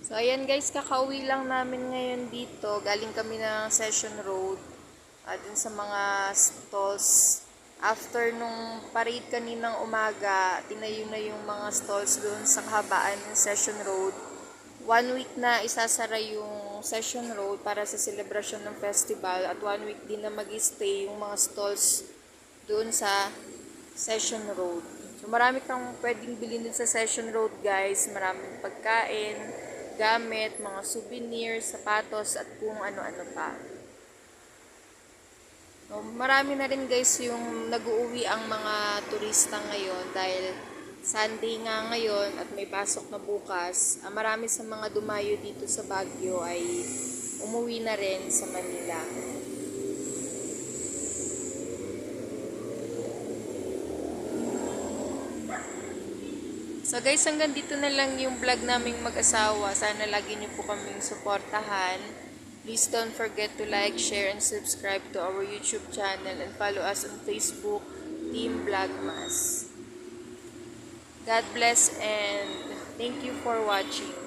So, ayan guys, kakauwi lang namin ngayon dito. Galing kami ng Session Road. Dun sa mga stalls. After nung parade kaninang umaga, tinayo na yung mga stalls doon sa kahabaan ng Session Road. 1 week na isasara yung Session Road para sa celebration ng festival. At 1 week din na mag-stay yung mga stalls doon sa Session Road. So, marami kang pwedeng bilhin din sa Session Road, guys. Maraming pagkain, gamit, mga souvenirs, sapatos, at kung ano-ano pa. So, marami na rin guys yung nag-uuwi ang mga turista ngayon dahil Sunday nga ngayon at may pasok na bukas. Marami sa mga dumayo dito sa Baguio ay umuwi na rin sa Manila. So guys, hanggang dito na lang yung vlog naming mag-asawa. Sana lagi niyo po kaming suportahan. Please don't forget to like, share, and subscribe to our YouTube channel and follow us on Facebook, Team Vlogmas. God bless and thank you for watching.